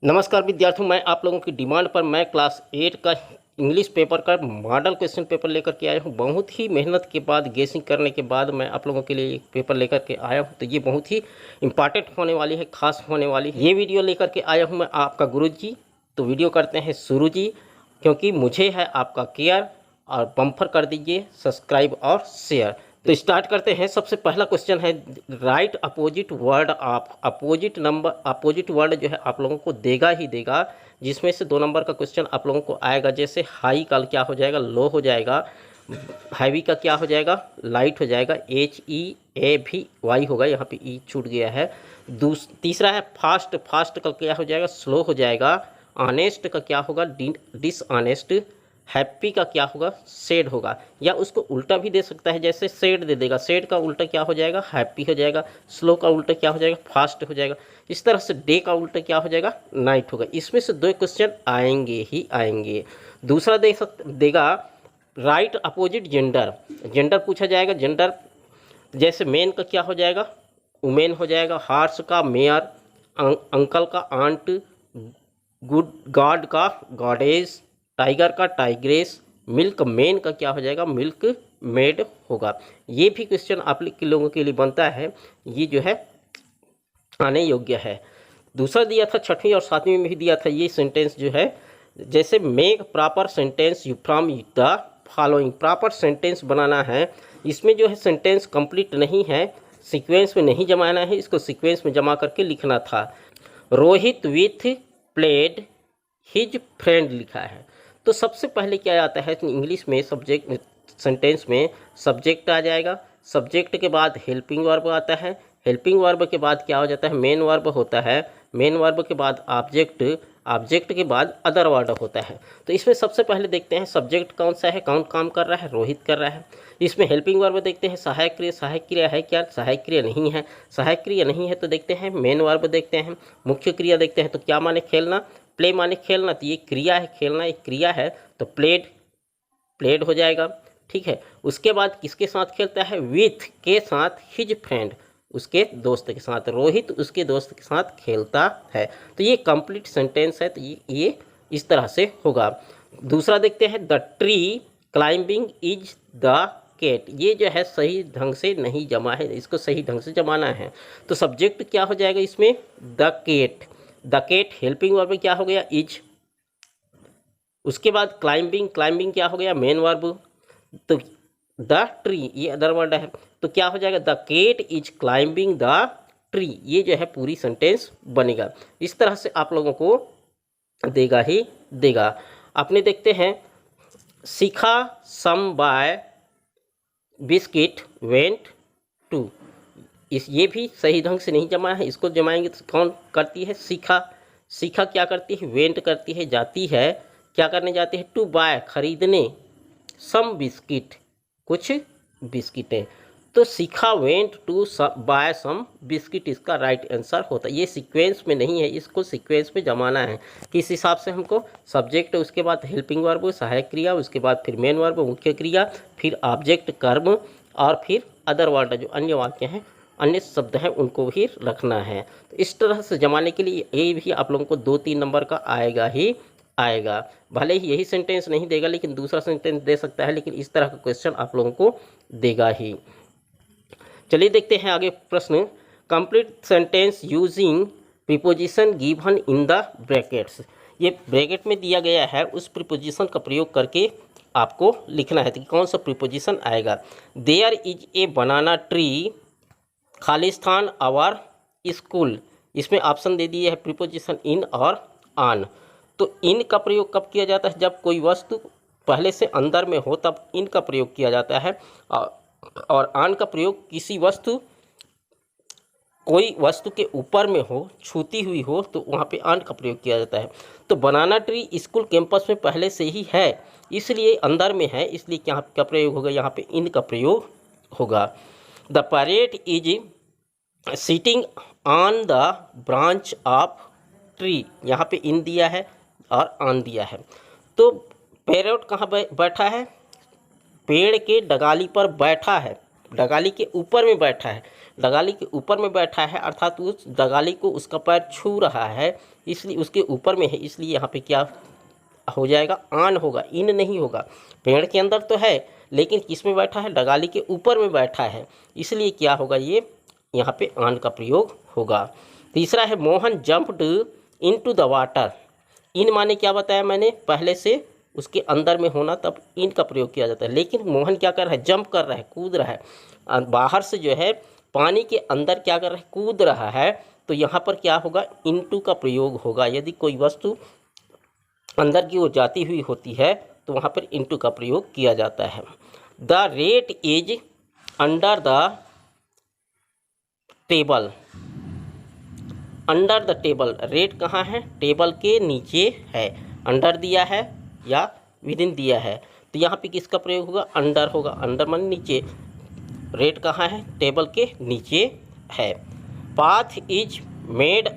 नमस्कार विद्यार्थियों, मैं आप लोगों की डिमांड पर मैं क्लास 8 का इंग्लिश पेपर का मॉडल क्वेश्चन पेपर लेकर के आया हूं। बहुत ही मेहनत के बाद गेसिंग करने के बाद मैं आप लोगों के लिए एक पेपर लेकर के आया हूं। तो ये बहुत ही इंपॉर्टेंट होने वाली है, खास होने वाली है। ये वीडियो लेकर के आया हूं मैं आपका गुरु जी। तो वीडियो करते हैं शुरू जी, क्योंकि मुझे है आपका केयर। और बम्पर कर दीजिए सब्सक्राइब और शेयर। तो स्टार्ट करते हैं। सबसे पहला क्वेश्चन है, right opposite word of. Opposite word जो है आप लोगों को देगा ही देगा, जिसमें से 2 नंबर का क्वेश्चन आप लोगों को आएगा। जैसे हाई का क्या हो जाएगा, लो हो जाएगा। हैवी का क्या हो जाएगा, लाइट हो जाएगा। HEAVY होगा, यहाँ पे ई छूट गया है। तीसरा है फास्ट। फास्ट का क्या हो जाएगा, स्लो हो जाएगा। ऑनेस्ट का क्या होगा, डिसऑनेस्ट। हैप्पी का क्या होगा, सैड होगा। या उसको उल्टा भी दे सकता है, जैसे सैड दे देगा, सैड का उल्टा क्या हो जाएगा, हैप्पी हो जाएगा। स्लो का उल्टा क्या हो जाएगा, फास्ट हो जाएगा। इस तरह से डे का उल्टा क्या हो जाएगा, नाइट होगा। इसमें से 2 क्वेश्चन आएंगे ही आएंगे। दूसरा देगा राइट अपोजिट जेंडर। जेंडर पूछा जाएगा। जेंडर जैसे मेन का क्या हो जाएगा, वुमेन हो जाएगा। हॉर्स का मेयर, अंकल का आंट, गुड गॉड का गॉडेस, टाइगर का टाइग्रेस, मिल्क मैन का क्या हो जाएगा, मिल्क मेड होगा। ये भी क्वेश्चन आप लोगों के लिए बनता है। ये जो है आने योग्य है। दूसरा दिया था 6वीं और 7वीं में भी दिया था। ये सेंटेंस जो है, जैसे make proper sentence you from the following. Proper sentence बनाना है। इसमें जो है सेंटेंस कंप्लीट नहीं है, सीक्वेंस में नहीं जमाना है, इसको सीक्वेंस में जमा करके लिखना था। Rohit with played his friend लिखा है। तो सबसे पहले क्या आता है इंग्लिश में, सब्जेक्ट सेंटेंस में सब्जेक्ट आ जाएगा। सब्जेक्ट के बाद हेल्पिंग वर्ब आता है। हेल्पिंग वर्ब के बाद क्या हो जाता है, मेन वर्ब होता है। मेन वर्ब के बाद ऑब्जेक्ट, ऑब्जेक्ट के बाद अदर वर्ड होता है। तो इसमें सबसे पहले देखते हैं सब्जेक्ट कौन सा है, कौन काम कर रहा है, रोहित कर रहा है। इसमें हेल्पिंग वर्ब देखते हैं, सहायक क्रिया। सहायक क्रिया है क्या, सहायक क्रिया नहीं है। सहायक क्रिया नहीं है तो देखते हैं मेन वर्ब देखते हैं। मुख्य क्रिया देखते हैं, तो क्या माने खेलना, प्ले माने खेलना। तो ये क्रिया है, खेलना एक क्रिया है, तो प्लेड, प्लेड हो जाएगा। ठीक है। उसके बाद किसके साथ खेलता है, विथ के साथ, हिज फ्रेंड उसके दोस्त के साथ। रोहित उसके दोस्त के साथ खेलता है। तो ये कंप्लीट सेंटेंस है। तो ये इस तरह से होगा। दूसरा देखते हैं, the tree climbing is the cat. ये जो है सही ढंग से नहीं जमा है, इसको सही ढंग से जमाना है। तो सब्जेक्ट क्या हो जाएगा इसमें, the cat. The cat helping verb क्या हो गया, इज। उसके बाद क्लाइंबिंग, क्लाइंबिंग क्या हो गया, मेन वर्ब। तो द ट्री ये अदर वर्ड है, तो क्या हो जाएगा, the cat is climbing the tree. ये जो है पूरी सेंटेंस बनेगा। इस तरह से आप लोगों को देगा ही देगा। अपने देखते हैं, सीखा सम बाय बिस्किट वेंट टू। ये भी सही ढंग से नहीं जमा है, इसको जमाएंगे तो कौन करती है, सीखा। सीखा क्या करती है, वेंट करती है, जाती है। क्या करने जाती है, टू बाय खरीदने, सम बिस्किट कुछ बिस्किटें। तो सीखा went to buy some biscuit इसका राइट आंसर होता है। ये सीक्वेंस में नहीं है, इसको सीक्वेंस में जमाना है। किस हिसाब से हमको, सब्जेक्ट, उसके बाद हेल्पिंग वर्ब सहायक क्रिया, उसके बाद फिर मेन वर्ब मुख्य क्रिया, फिर ऑब्जेक्ट कर्म, और फिर अदर वर्ड जो अन्य वाक्य हैं, अन्य शब्द हैं, उनको भी रखना है। तो इस तरह से जमाने के लिए ये भी आप लोगों को 2-3 नंबर का आएगा ही आएगा। भले ही यही सेंटेंस नहीं देगा, लेकिन दूसरा सेंटेंस दे सकता है, लेकिन इस तरह का क्वेश्चन आप लोगों को देगा ही। चलिए देखते हैं आगे प्रश्न, complete sentence using preposition given in the brackets. ये ब्रैकेट में दिया गया है, उस प्रीपोजिशन का प्रयोग करके आपको लिखना है कि कौन सा प्रीपोजिशन आएगा। There is a banana tree खालिस्तान आवर स्कूल। इसमें ऑप्शन दे दिए है प्रीपोजिशन इन और ऑन। तो इन का प्रयोग कब किया जाता है, जब कोई वस्तु पहले से अंदर में हो तब इन का प्रयोग किया जाता है। और ऑन का प्रयोग किसी वस्तु, कोई वस्तु के ऊपर में हो, छूती हुई हो, तो वहाँ पे ऑन का प्रयोग किया जाता है। तो बनाना ट्री स्कूल कैंपस में पहले से ही है, इसलिए अंदर में है, इसलिए क्या का प्रयोग होगा, यहाँ पे इन का प्रयोग होगा। The parrot is sitting on the branch of tree. यहाँ पे इन दिया है और ऑन दिया है। तो पैरेट कहाँ बैठा है, पेड़ के डगाली पर बैठा है, डगाली के ऊपर में बैठा है। डगाली के ऊपर में बैठा है, अर्थात उस डगाली को उसका पैर छू रहा है, इसलिए उसके ऊपर में है, इसलिए यहाँ पे क्या हो जाएगा, आन होगा, इन नहीं होगा। पेड़ के अंदर तो है लेकिन किस में बैठा है, डगाली के ऊपर में बैठा है, इसलिए क्या होगा, ये यहाँ पे आन का प्रयोग होगा। तीसरा है Mohan jumped into the water. इन माने क्या बताया मैंने पहले से, उसके अंदर में होना, तब इन का प्रयोग किया जाता है। लेकिन मोहन क्या कर रहा है, जंप कर रहा है, कूद रहा है, बाहर से जो है पानी के अंदर क्या कर रहा है, कूद रहा है, तो यहाँ पर क्या होगा, इनटू का प्रयोग होगा। यदि कोई वस्तु अंदर की ओर जाती हुई होती है तो वहाँ पर इनटू का प्रयोग किया जाता है। The rate is under the table. Under the table, rate कहाँ है, टेबल के नीचे है। अंडर दिया है या विदिन दिया है, तो यहाँ पे किसका प्रयोग होगा, अंडर होगा। अंडर माने नीचे, रेट कहाँ है, टेबल के नीचे है। Path is made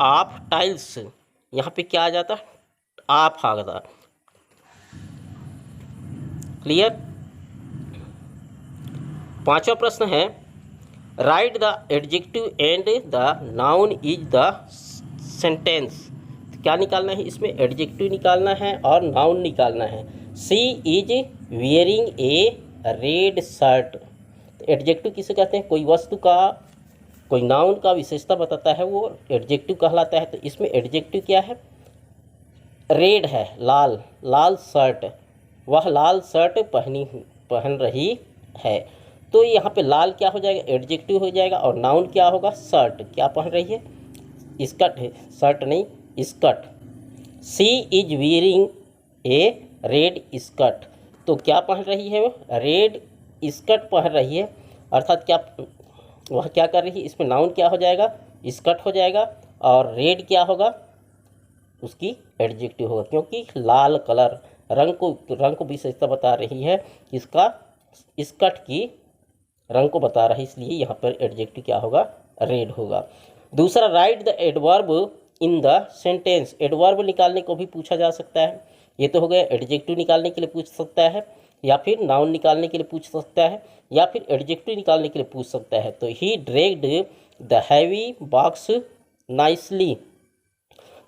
of tiles, यहाँ पे क्या आ जाता, आप आ जाता। क्लियर। पांचवा प्रश्न है right the adjective and the noun is the sentence. क्या निकालना है इसमें, एडजेक्टिव निकालना है और नाउन निकालना है। She is wearing a red shirt, adjective किसे कहते हैं, कोई वस्तु का, कोई नाउन का विशेषता बताता है, वो एडजेक्टिव कहलाता है। तो इसमें एडजेक्टिव क्या है, रेड है, लाल, लाल शर्ट, वह लाल शर्ट पहन रही है। तो यहाँ पे लाल क्या हो जाएगा, एडजेक्टिव हो जाएगा, और नाउन क्या होगा, शर्ट, क्या पहन रही है, स्कर्ट है, शर्ट नहीं skirt. She is wearing a red skirt, तो क्या पहन रही है, रेड स्कर्ट पहन रही है, अर्थात क्या वह क्या कर रही है, इसमें नाउन क्या हो जाएगा, स्कर्ट हो जाएगा, और रेड क्या होगा, उसकी एडजेक्टिव होगा, क्योंकि लाल कलर रंग को विशेषता बता रही है, इसका स्कर्ट की रंग को बता रहा है, इसलिए यहाँ पर एडजेक्टिव क्या होगा, रेड होगा। दूसरा right the adverb in the sentence, adverb निकालने को भी पूछा जा सकता है। ये तो हो गया, एडजेक्टिव निकालने के लिए पूछ सकता है, या फिर नाउन निकालने के लिए पूछ सकता है, या फिर एडजेक्टिव निकालने के लिए पूछ सकता है। तो he dragged the heavy box nicely,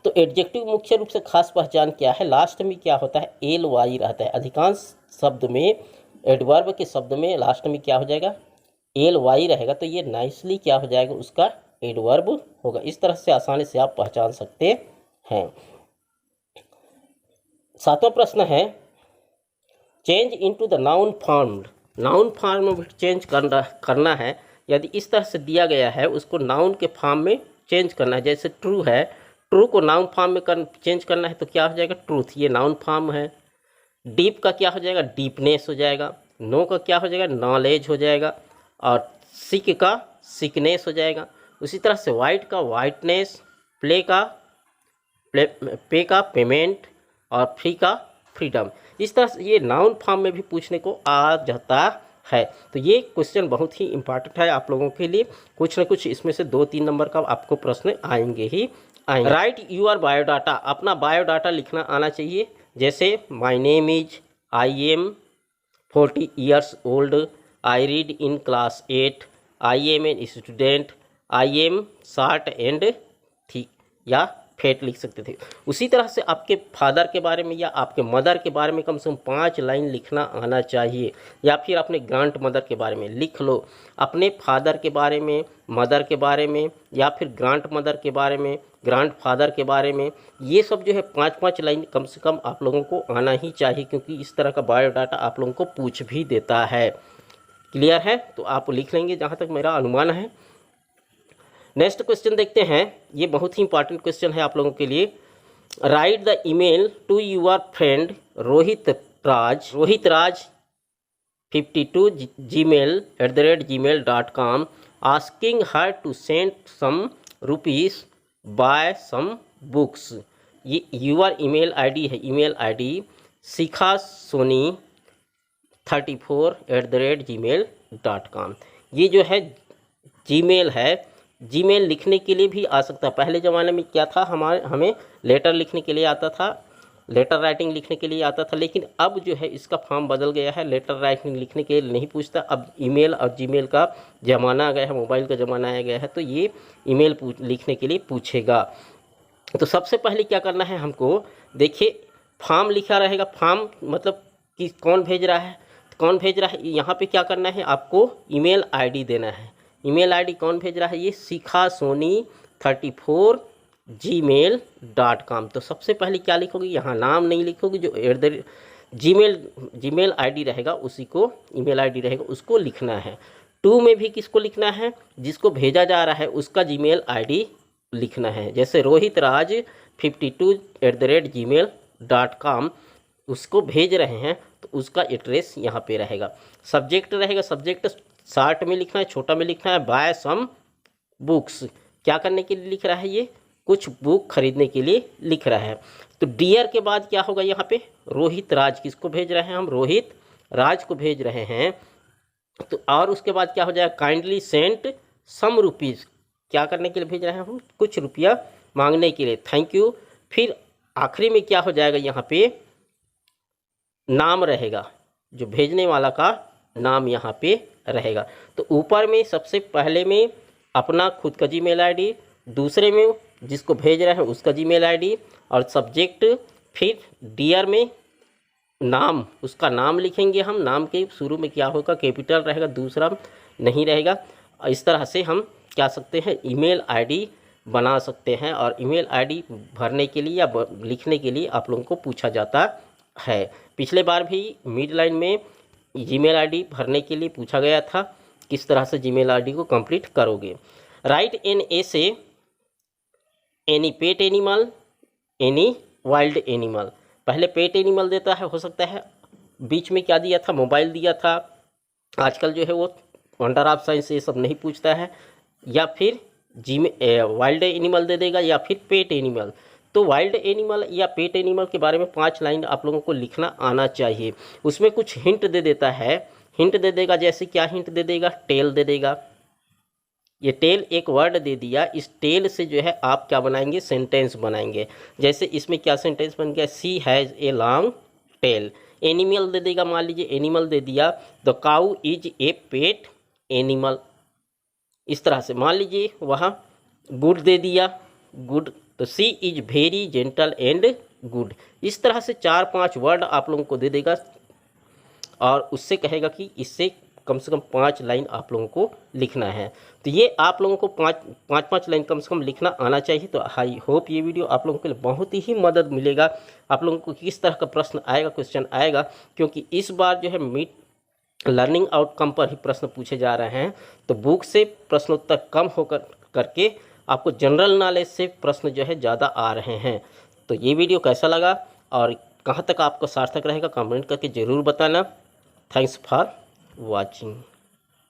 तो एडजेक्टिव मुख्य रूप से खास पहचान क्या है, लास्ट में क्या होता है, एल वाई रहता है। अधिकांश शब्द में, एडवर्ब के शब्द में लास्ट में क्या हो जाएगा, एल वाई रहेगा, तो ये नाइसली क्या हो जाएगा, उसका एडवर्ब होगा। इस तरह से आसानी से आप पहचान सकते हैं। सातवां प्रश्न है change into the noun form. Noun form में चेंज करना है। यदि इस तरह से दिया गया है, उसको नाउन के फॉर्म में चेंज करना है। जैसे ट्रू है, ट्रू को नाउन फॉर्म में चेंज करना है, तो क्या हो जाएगा, ट्रूथ, ये नाउन फॉर्म है। डीप का क्या हो जाएगा, डीपनेस हो जाएगा। नो का क्या हो जाएगा, नॉलेज हो जाएगा। और सिक का सिकनेस हो जाएगा। उसी तरह से वाइट का वाइटनेस, पे का पेमेंट, और फ्री का फ्रीडम। इस तरह से ये नाउन फॉर्म में भी पूछने को आ जाता है। तो ये क्वेश्चन बहुत ही इंपॉर्टेंट है आप लोगों के लिए। कुछ न कुछ इसमें से 2-3 नंबर का आपको प्रश्न आएंगे ही आएंगे। राइट यूर बायोडाटा, अपना बायोडाटा लिखना आना चाहिए। जैसे my name is, I am 40 years old, I read in class 8, I am an student, I am short and thick, या फेट लिख सकते थे। उसी तरह से आपके फादर के बारे में या आपके मदर के बारे में कम से कम 5 लाइन लिखना आना चाहिए। या फिर अपने ग्रांट मदर के बारे में लिख लो। अपने फादर के बारे में, मदर के बारे में, या फिर ग्रांट मदर के बारे में, ग्रांड फादर के बारे में, ये सब जो है 5-5 लाइन कम से कम आप लोगों को आना ही चाहिए, क्योंकि इस तरह का बायोडाटा आप लोगों को पूछ भी देता है। क्लियर है, तो आप लिख लेंगे जहाँ तक मेरा अनुमान है। नेक्स्ट क्वेश्चन देखते हैं। ये बहुत ही इंपॉर्टेंट क्वेश्चन है आप लोगों के लिए। Write the email to your friend Rohit Raj 52 gmail.com asking her to send some rupees buy some books। ये यूर ईमेल आईडी है, ईमेल आईडी शिखा सोनी 34@gmail.com। ये जो है जीमेल है। जीमेल लिखने के लिए भी आ सकता है। पहले ज़माने में क्या था, हमें लेटर लिखने के लिए आता था, लेटर राइटिंग लिखने के लिए आता था। लेकिन अब जो है इसका फॉर्म बदल गया है, लेटर राइटिंग लिखने के लिए नहीं पूछता। अब ईमेल और जीमेल का ज़माना आ गया है, मोबाइल का ज़माना आ गया है, तो ये ईमेल लिखने के लिए पूछेगा। तो सबसे पहले क्या करना है हमको, देखिए फॉर्म लिखा रहेगा, फॉर्म मतलब कि कौन भेज रहा है, कौन भेज रहा है, यहाँ पे क्या करना है आपको ईमेल आईडी देना है। ईमेल आईडी कौन भेज रहा है, ये शिखासोनी34@gmail.com। तो सबसे पहले क्या लिखोगे, यहाँ नाम नहीं लिखोगे, जो जीमेल आईडी रहेगा उसी को, ईमेल आईडी रहेगा उसको लिखना है। टू में भी किसको लिखना है, जिसको भेजा जा रहा है उसका जीमेल आईडी लिखना है। जैसे rohitraj52@gmail.com उसको भेज रहे हैं तो उसका एड्रेस यहाँ पे रहेगा। सब्जेक्ट रहेगा, सब्जेक्ट शॉर्ट में लिखना है, छोटा में लिखना है, बाय सम बुक्स, क्या करने के लिए लिख रहा है, ये कुछ बुक खरीदने के लिए लिख रहा है। तो डियर के बाद क्या होगा, यहाँ पे रोहित राज, किसको भेज रहे हैं हम, रोहित राज को भेज रहे हैं। तो और उसके बाद क्या हो जाएगा, काइंडली सेंट सम रुपीज़, क्या करने के लिए भेज रहे हैं हम, कुछ रुपया मांगने के लिए, थैंक यू। फिर आखिरी में क्या हो जाएगा, यहाँ पे नाम रहेगा, जो भेजने वाला का नाम यहाँ पे रहेगा। तो ऊपर में सबसे पहले में अपना खुद का जीमेल आईडी, दूसरे में जिसको भेज रहे हैं उसका जीमेल आईडी और सब्जेक्ट, फिर डियर में नाम, उसका नाम लिखेंगे हम, नाम के शुरू में क्या होगा, कैपिटल रहेगा, दूसरा नहीं रहेगा। इस तरह से हम क्या सकते हैं, ईमेल आईडी बना सकते हैं। और ईमेल आईडी भरने के लिए या लिखने के लिए आप लोगों को पूछा जाता है। पिछले बार भी मिड लाइन में जीमेल आईडी भरने के लिए पूछा गया था, किस तरह से जीमेल आईडी को कंप्लीट करोगे। Right an essay any pet animal, any wild animal, पहले पेट एनिमल देता है, हो सकता है बीच में क्या दिया था, मोबाइल दिया था। आजकल जो है वो वंडर ऑफ साइंस ये सब नहीं पूछता है, या फिर वाइल्ड एनिमल दे देगा या फिर पेट एनिमल। तो वाइल्ड एनिमल या पेट एनिमल के बारे में 5 लाइन आप लोगों को लिखना आना चाहिए। उसमें कुछ हिंट दे देता है, हिंट दे देगा, जैसे क्या हिंट दे देगा, टेल दे देगा। ये टेल एक वर्ड दे दिया, इस टेल से जो है आप क्या बनाएंगे, सेंटेंस बनाएंगे। जैसे इसमें क्या सेंटेंस बन गया, she has a long tail. Animal दे देगा, मान लीजिए एनिमल दे दिया, the cow is a pet animal. इस तरह से मान लीजिए वहाँ गुड दे दिया, गुड, तो she is very gentle and good. इस तरह से 4-5 वर्ड आप लोगों को दे देगा और उससे कहेगा कि इससे कम से कम 5 लाइन आप लोगों को लिखना है। तो ये आप लोगों को 5 लाइन कम से कम लिखना आना चाहिए। तो आई होप ये वीडियो आप लोगों के लिए बहुत ही मदद मिलेगा। आप लोगों को किस तरह का प्रश्न आएगा, क्वेश्चन आएगा, क्योंकि इस बार जो है मिड लर्निंग आउटकम पर ही प्रश्न पूछे जा रहे हैं। तो बुक से प्रश्नोत्तर कम होकर करके आपको जनरल नॉलेज से प्रश्न जो है ज़्यादा आ रहे हैं। तो ये वीडियो कैसा लगा और कहाँ तक आपको सार्थक रहेगा, कमेंट करके ज़रूर बताना। Thanks for watching.